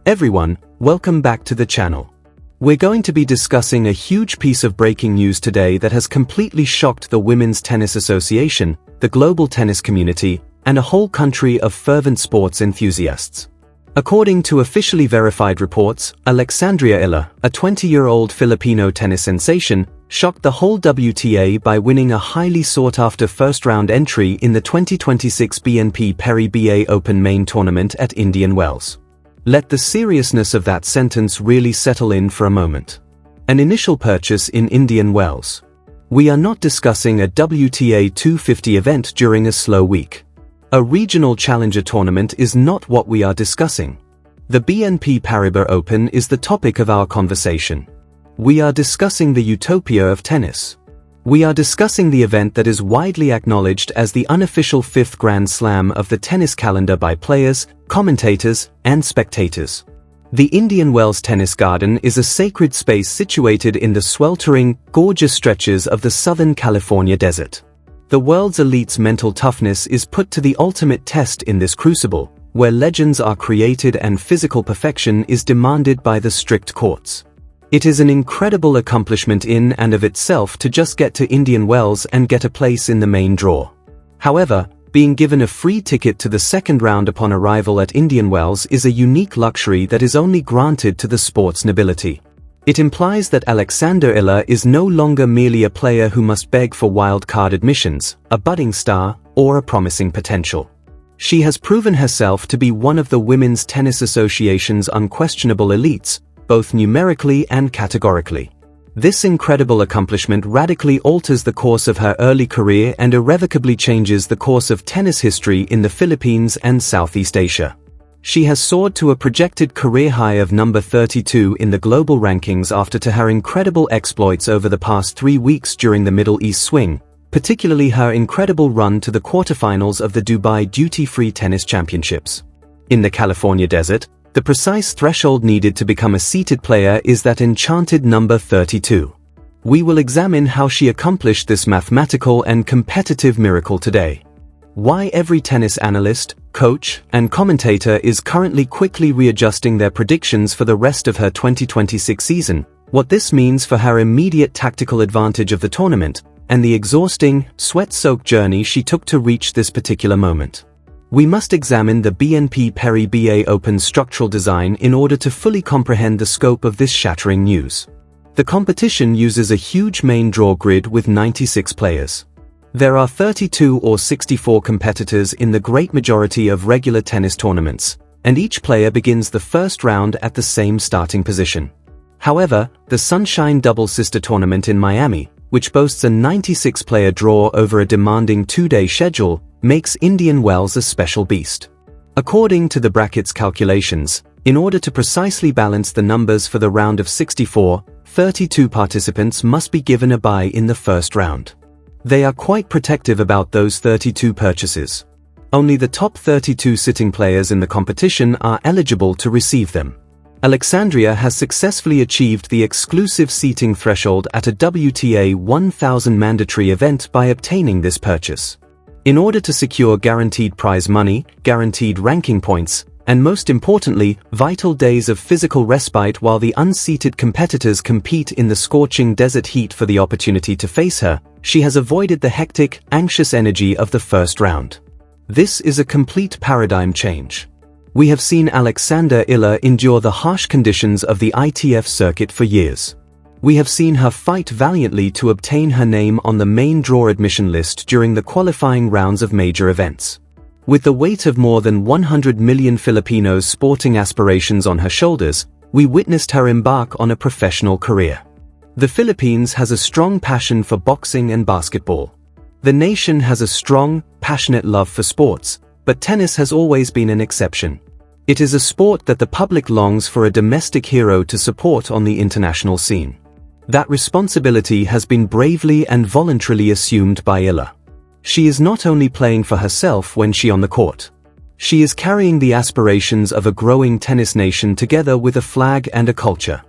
Everyone, welcome back to the channel. We're going to be discussing a huge piece of breaking news today that has completely shocked the Women's Tennis Association, the global tennis community, and a whole country of fervent sports enthusiasts. According to officially verified reports, Alexandra Eala, a 20-year-old Filipino tennis sensation, shocked the whole WTA by winning a highly sought-after first-round entry in the 2026 BNP Paribas Open main tournament at Indian Wells. Let the seriousness of that sentence really settle in for a moment. An initial purchase in Indian Wells. We are not discussing a WTA 250 event during a slow week. A regional challenger tournament is not what we are discussing. The BNP Paribas Open is the topic of our conversation. We are discussing the utopia of tennis. We are discussing the event that is widely acknowledged as the unofficial fifth Grand Slam of the tennis calendar by players, commentators, and spectators. The Indian Wells Tennis Garden is a sacred space situated in the sweltering, gorgeous stretches of the Southern California desert. The world's elite's mental toughness is put to the ultimate test in this crucible, where legends are created and physical perfection is demanded by the strict courts. It is an incredible accomplishment in and of itself to just get to Indian Wells and get a place in the main draw. However, being given a free ticket to the second round upon arrival at Indian Wells is a unique luxury that is only granted to the sport's nobility. It implies that Alexandra Eala is no longer merely a player who must beg for wild-card admissions, a budding star, or a promising potential. She has proven herself to be one of the Women's Tennis Association's unquestionable elites, both numerically and categorically. This incredible accomplishment radically alters the course of her early career and irrevocably changes the course of tennis history in the Philippines and Southeast Asia. She has soared to a projected career high of number 32 in the global rankings after her incredible exploits over the past 3 weeks during the Middle East swing, particularly her incredible run to the quarterfinals of the Dubai Duty-Free Tennis Championships. In the California desert, the precise threshold needed to become a seated player is that enchanted number 32. We will examine how she accomplished this mathematical and competitive miracle today. Why every tennis analyst, coach, and commentator is currently quickly readjusting their predictions for the rest of her 2026 season, what this means for her immediate tactical advantage of the tournament, and the exhausting, sweat-soaked journey she took to reach this particular moment. We must examine the BNP Paribas Open structural design in order to fully comprehend the scope of this shattering news. The competition uses a huge main draw grid with 96 players. There are 32 or 64 competitors in the great majority of regular tennis tournaments, and each player begins the first round at the same starting position. However, the Sunshine Double Sister Tournament in Miami, which boasts a 96-player draw over a demanding 2-day schedule, makes Indian Wells a special beast. According to the brackets calculations, in order to precisely balance the numbers for the round of 64, 32 participants must be given a bye in the first round. They are quite protective about those 32 purchases. Only the top 32 sitting players in the competition are eligible to receive them. Alexandra has successfully achieved the exclusive seating threshold at a WTA 1000 mandatory event by obtaining this purchase. In order to secure guaranteed prize money, guaranteed ranking points, and most importantly, vital days of physical respite while the unseated competitors compete in the scorching desert heat for the opportunity to face her, she has avoided the hectic, anxious energy of the first round. This is a complete paradigm change. We have seen Alexandra Eala endure the harsh conditions of the ITF circuit for years. We have seen her fight valiantly to obtain her name on the main draw admission list during the qualifying rounds of major events. With the weight of more than 100 million Filipinos' sporting aspirations on her shoulders, we witnessed her embark on a professional career. The Philippines has a strong passion for boxing and basketball. The nation has a strong, passionate love for sports, but tennis has always been an exception. It is a sport that the public longs for a domestic hero to support on the international scene. That responsibility has been bravely and voluntarily assumed by Eala. She is not only playing for herself when she on the court. She is carrying the aspirations of a growing tennis nation together with a flag and a culture.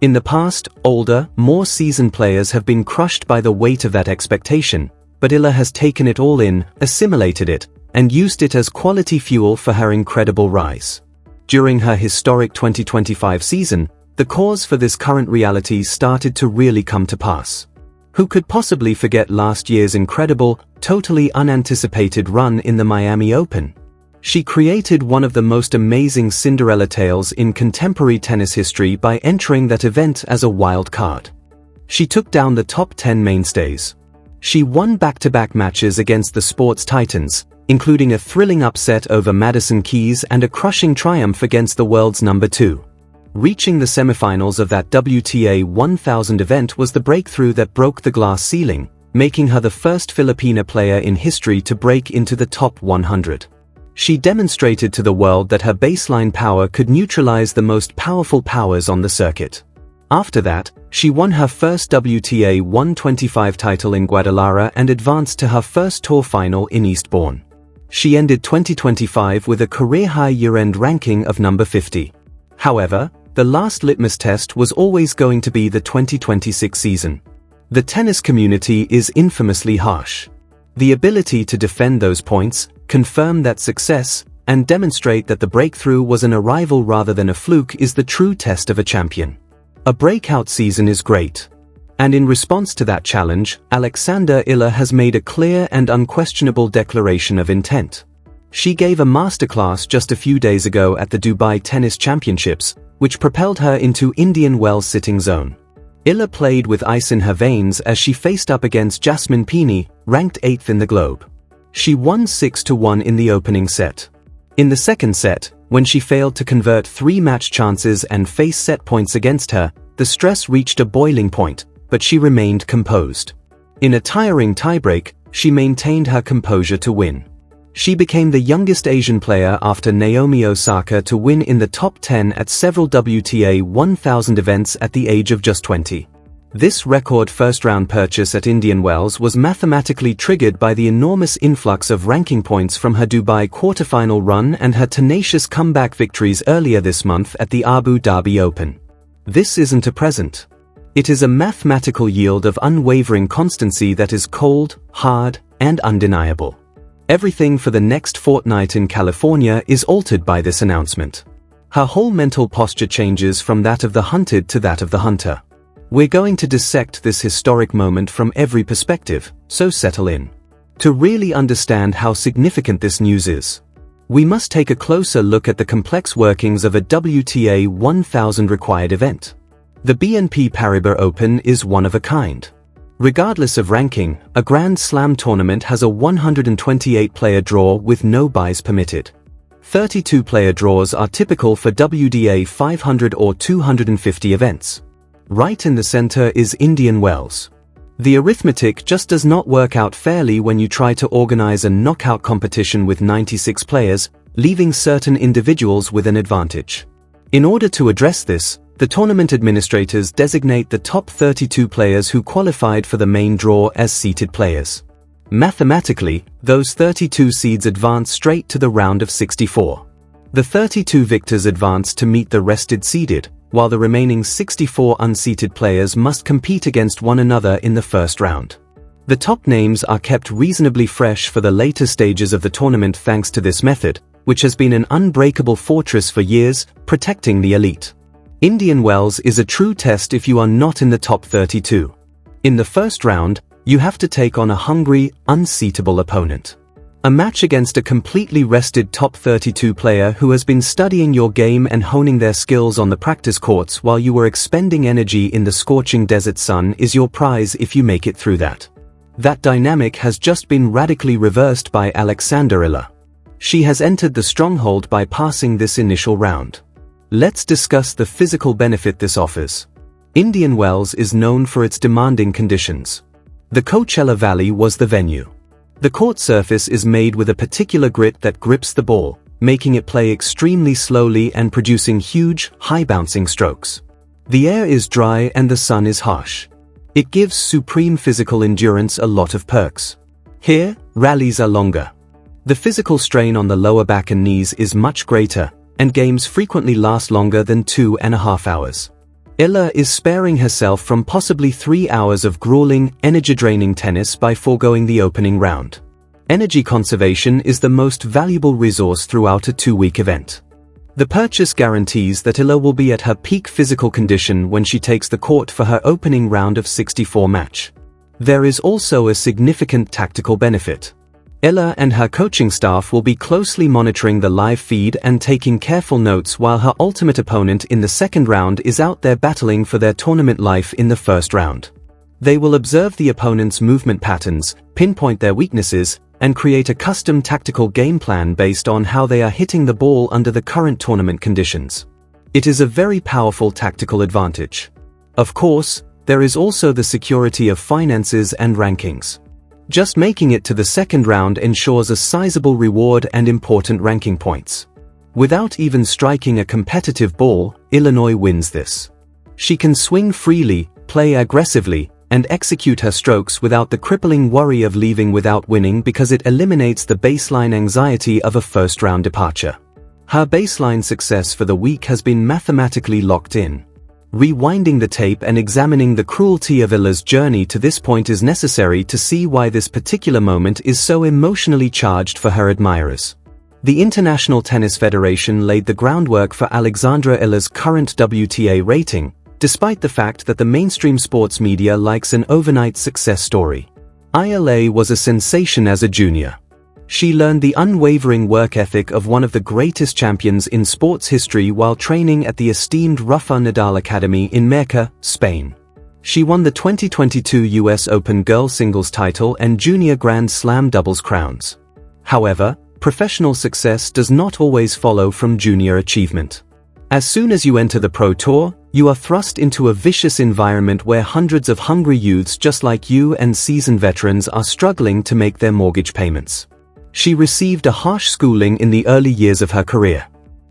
In the past, older, more seasoned players have been crushed by the weight of that expectation, but Eala has taken it all in, assimilated it, and used it as quality fuel for her incredible rise. During her historic 2025 season, the cause for this current reality started to really come to pass. Who could possibly forget last year's incredible, totally unanticipated run in the Miami Open? She created one of the most amazing Cinderella tales in contemporary tennis history by entering that event as a wild card. She took down the top 10 mainstays. She won back-to-back matches against the sport's titans, including a thrilling upset over Madison Keys and a crushing triumph against the world's number 2. Reaching the semifinals of that WTA 1000 event was the breakthrough that broke the glass ceiling, making her the first Filipina player in history to break into the top 100. She demonstrated to the world that her baseline power could neutralize the most powerful powers on the circuit. After that, she won her first WTA 125 title in Guadalajara and advanced to her first tour final in Eastbourne. She ended 2025 with a career-high year-end ranking of number 50. However, the last litmus test was always going to be the 2026 season. The tennis community is infamously harsh. The ability to defend those points, confirm that success, and demonstrate that the breakthrough was an arrival rather than a fluke is the true test of a champion. A breakout season is great. And in response to that challenge, Alexandra Eala has made a clear and unquestionable declaration of intent. She gave a masterclass just a few days ago at the Dubai Tennis Championships, which propelled her into Indian Wells' sitting zone. Eala played with ice in her veins as she faced up against Jasmine Pini, ranked 8th in the globe. She won 6-1 in the opening set. In the second set, when she failed to convert 3 match chances and face set points against her, the stress reached a boiling point, but she remained composed. In a tiring tiebreak, she maintained her composure to win. She became the youngest Asian player after Naomi Osaka to win in the top 10 at several WTA 1000 events at the age of just 20. This record first-round purchase at Indian Wells was mathematically triggered by the enormous influx of ranking points from her Dubai quarterfinal run and her tenacious comeback victories earlier this month at the Abu Dhabi Open. This isn't a present. It is a mathematical yield of unwavering constancy that is cold, hard, and undeniable. Everything for the next fortnight in California is altered by this announcement. Her whole mental posture changes from that of the hunted to that of the hunter. We're going to dissect this historic moment from every perspective, so settle in. To really understand how significant this news is, we must take a closer look at the complex workings of a WTA 1000 required event. The BNP Paribas Open is one of a kind. Regardless of ranking, a Grand Slam tournament has a 128-player draw with no buys permitted. 32-player draws are typical for WTA 500 or 250 events. Right in the center is Indian Wells. The arithmetic just does not work out fairly when you try to organize a knockout competition with 96 players, leaving certain individuals with an advantage. In order to address this, the tournament administrators designate the top 32 players who qualified for the main draw as seeded players. Mathematically, those 32 seeds advance straight to the round of 64. The 32 victors advance to meet the rested seeded, while the remaining 64 unseeded players must compete against one another in the first round. The top names are kept reasonably fresh for the later stages of the tournament thanks to this method, which has been an unbreakable fortress for years, protecting the elite. Indian Wells is a true test if you are not in the top 32. In the first round, you have to take on a hungry, unseatable opponent. A match against a completely rested top 32 player who has been studying your game and honing their skills on the practice courts while you were expending energy in the scorching desert sun is your prize if you make it through that. That dynamic has just been radically reversed by Alexandra Eala. She has entered the stronghold by passing this initial round. Let's discuss the physical benefit this offers. Indian Wells is known for its demanding conditions. The Coachella Valley was the venue. The court surface is made with a particular grit that grips the ball, making it play extremely slowly and producing huge, high-bouncing strokes. The air is dry and the sun is harsh. It gives supreme physical endurance a lot of perks. Here, rallies are longer. The physical strain on the lower back and knees is much greater, and games frequently last longer than 2.5 hours. Eala is sparing herself from possibly 3 hours of grueling, energy-draining tennis by foregoing the opening round. Energy conservation is the most valuable resource throughout a 2-week event. The purchase guarantees that Eala will be at her peak physical condition when she takes the court for her opening round of 64 match. There is also a significant tactical benefit. Eala and her coaching staff will be closely monitoring the live feed and taking careful notes while her ultimate opponent in the second round is out there battling for their tournament life in the first round. They will observe the opponent's movement patterns, pinpoint their weaknesses, and create a custom tactical game plan based on how they are hitting the ball under the current tournament conditions. It is a very powerful tactical advantage. Of course, there is also the security of finances and rankings. Just making it to the second round ensures a sizable reward and important ranking points. Without even striking a competitive ball, Illinois wins this. She can swing freely, play aggressively, and execute her strokes without the crippling worry of leaving without winning because it eliminates the baseline anxiety of a first-round departure. Her baseline success for the week has been mathematically locked in. Rewinding the tape and examining the cruelty of Eala's journey to this point is necessary to see why this particular moment is so emotionally charged for her admirers. The International Tennis Federation laid the groundwork for Alexandra Eala's current WTA rating, despite the fact that the mainstream sports media likes an overnight success story. Eala was a sensation as a junior. She learned the unwavering work ethic of one of the greatest champions in sports history while training at the esteemed Rafa Nadal Academy in Mecca, Spain. She won the 2022 US Open girls singles title and junior Grand Slam doubles crowns. However, professional success does not always follow from junior achievement. As soon as you enter the Pro Tour, you are thrust into a vicious environment where hundreds of hungry youths just like you and seasoned veterans are struggling to make their mortgage payments. She received a harsh schooling in the early years of her career.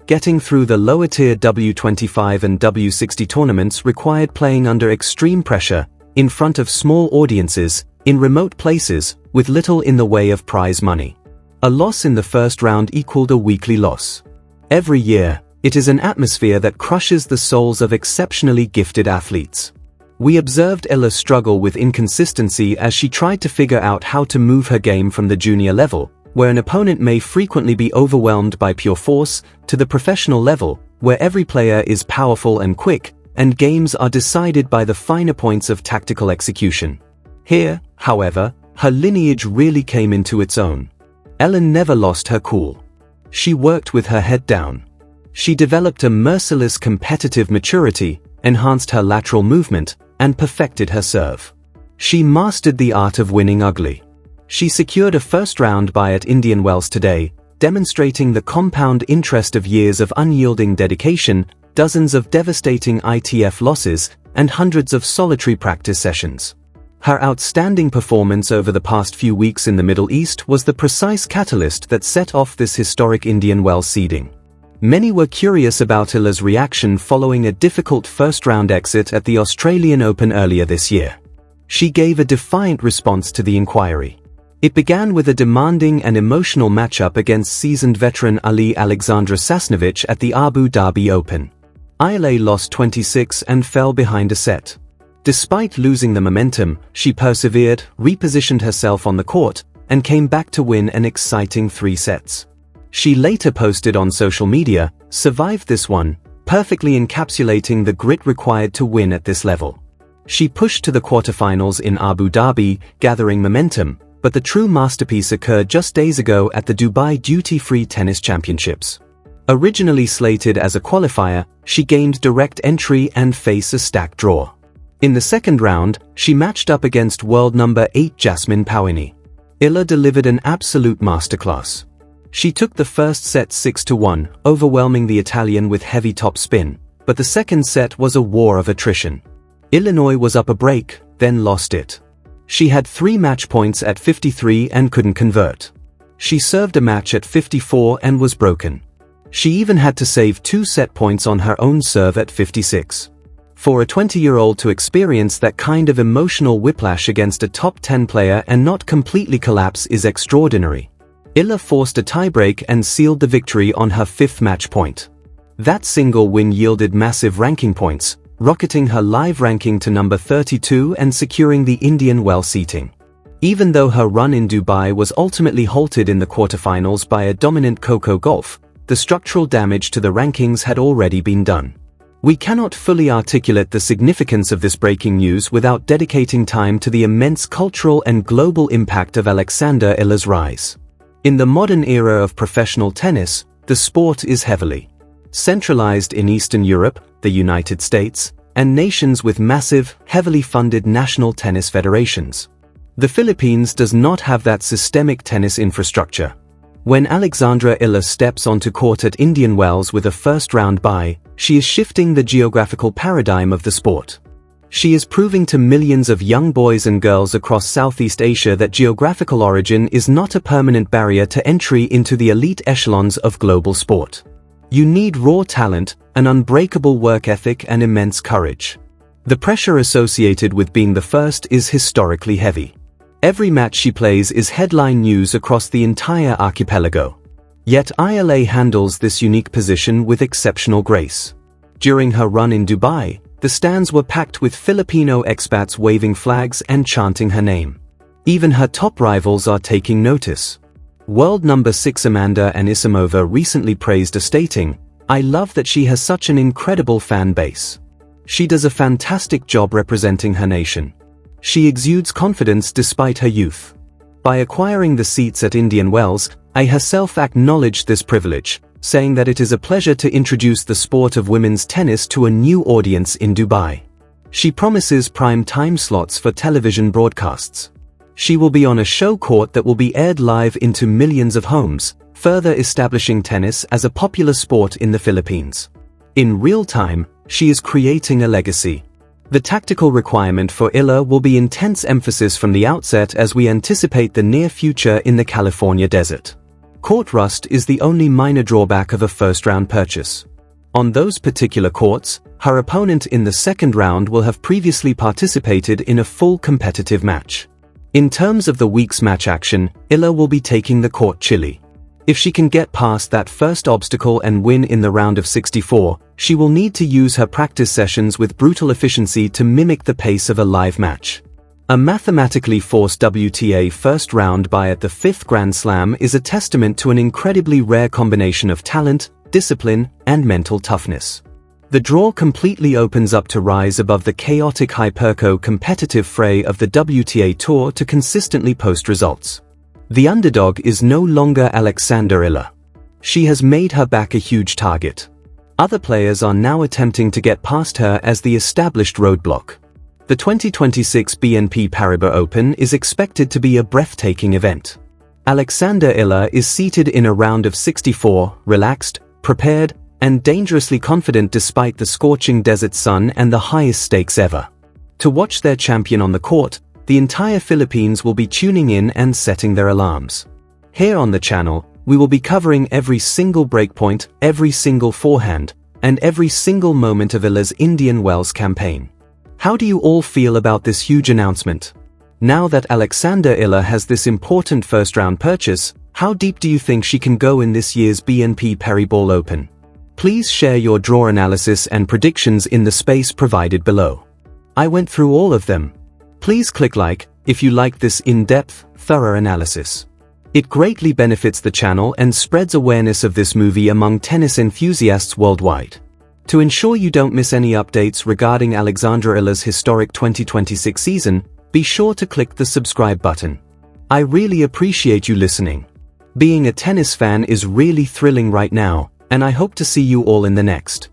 Getting through the lower-tier W25 and W60 tournaments required playing under extreme pressure, in front of small audiences, in remote places, with little in the way of prize money. A loss in the first round equaled a weekly loss. Every year, it is an atmosphere that crushes the souls of exceptionally gifted athletes. We observed Eala struggle with inconsistency as she tried to figure out how to move her game from the junior level, where an opponent may frequently be overwhelmed by pure force, to the professional level, where every player is powerful and quick, and games are decided by the finer points of tactical execution. Here, however, her lineage really came into its own. Eala never lost her cool. She worked with her head down. She developed a merciless competitive maturity, enhanced her lateral movement, and perfected her serve. She mastered the art of winning ugly. She secured a first-round bye at Indian Wells today, demonstrating the compound interest of years of unyielding dedication, dozens of devastating ITF losses, and hundreds of solitary practice sessions. Her outstanding performance over the past few weeks in the Middle East was the precise catalyst that set off this historic Indian Wells seeding. Many were curious about Eala's reaction following a difficult first-round exit at the Australian Open earlier this year. She gave a defiant response to the inquiry. It began with a demanding and emotional matchup against seasoned veteran Alexandra Sasnovich at the Abu Dhabi Open. Eala lost 26 and fell behind a set. Despite losing the momentum, she persevered, repositioned herself on the court, and came back to win an exciting 3 sets. She later posted on social media, "Survived this one," perfectly encapsulating the grit required to win at this level. She pushed to the quarterfinals in Abu Dhabi, gathering momentum, but the true masterpiece occurred just days ago at the Dubai Duty-Free Tennis Championships. Originally slated as a qualifier, she gained direct entry and faced a stacked draw. In the second round, she matched up against world number 8 Jasmine Pauini. Eala delivered an absolute masterclass. She took the first set 6-1, overwhelming the Italian with heavy topspin, but the second set was a war of attrition. Illinois was up a break, then lost it. She had 3 match points at 53 and couldn't convert. She served a match at 54 and was broken. She even had to save 2 set points on her own serve at 56. For a 20-year-old to experience that kind of emotional whiplash against a top 10 player and not completely collapse is extraordinary. Eala forced a tiebreak and sealed the victory on her 5th match point. That single win yielded massive ranking points, rocketing her live ranking to number 32 and securing the Indian Wells seating. Even though her run in Dubai was ultimately halted in the quarterfinals by a dominant Coco Gauff, the structural damage to the rankings had already been done. We cannot fully articulate the significance of this breaking news without dedicating time to the immense cultural and global impact of Alexandra Eala's rise. In the modern era of professional tennis, the sport is heavily centralized in Eastern Europe, the United States, and nations with massive, heavily funded national tennis federations. The Philippines does not have that systemic tennis infrastructure. When Alexandra Eala steps onto court at Indian Wells with a first-round bye, she is shifting the geographical paradigm of the sport. She is proving to millions of young boys and girls across Southeast Asia that geographical origin is not a permanent barrier to entry into the elite echelons of global sport. You need raw talent, an unbreakable work ethic, and immense courage. The pressure associated with being the first is historically heavy. Every match she plays is headline news across the entire archipelago. Yet Eala handles this unique position with exceptional grace. During her run in Dubai, the stands were packed with Filipino expats waving flags and chanting her name. Even her top rivals are taking notice. World number 6 Amanda Anisimova recently praised her, stating, "I love that she has such an incredible fan base. She does a fantastic job representing her nation. She exudes confidence despite her youth." By acquiring the seats at Indian Wells, I herself acknowledged this privilege, saying that it is a pleasure to introduce the sport of women's tennis to a new audience in Dubai. She promises prime time slots for television broadcasts. She will be on a show court that will be aired live into millions of homes, further establishing tennis as a popular sport in the Philippines. In real time, she is creating a legacy. The tactical requirement for Eala will be intense emphasis from the outset as we anticipate the near future in the California desert. Court rust is the only minor drawback of a first-round purchase. On those particular courts, her opponent in the second round will have previously participated in a full competitive match. In terms of the week's match action, Eala will be taking the court chilly. If she can get past that first obstacle and win in the round of 64, she will need to use her practice sessions with brutal efficiency to mimic the pace of a live match. A mathematically forced WTA first round bye at the 5th Grand Slam is a testament to an incredibly rare combination of talent, discipline, and mental toughness. The draw completely opens up to rise above the chaotic hyperco-competitive fray of the WTA Tour to consistently post results. The underdog is no longer Alexandra Eala. She has made her back a huge target. Other players are now attempting to get past her as the established roadblock. The 2026 BNP Paribas Open is expected to be a breathtaking event. Alexandra Eala is seated in a round of 64, relaxed, prepared, and dangerously confident despite the scorching desert sun and the highest stakes ever. To watch their champion on the court, the entire Philippines will be tuning in and setting their alarms. Here on the channel, we will be covering every single breakpoint, every single forehand, and every single moment of Eala's Indian Wells campaign. How do you all feel about this huge announcement? Now that Alexandra Eala has this important first-round purchase, how deep do you think she can go in this year's BNP Paribas Open? Please share your draw analysis and predictions in the space provided below. I went through all of them. Please click like if you like this in-depth, thorough analysis. It greatly benefits the channel and spreads awareness of this movie among tennis enthusiasts worldwide. To ensure you don't miss any updates regarding Alexandra Eala's historic 2026 season, be sure to click the subscribe button. I really appreciate you listening. Being a tennis fan is really thrilling right now, and I hope to see you all in the next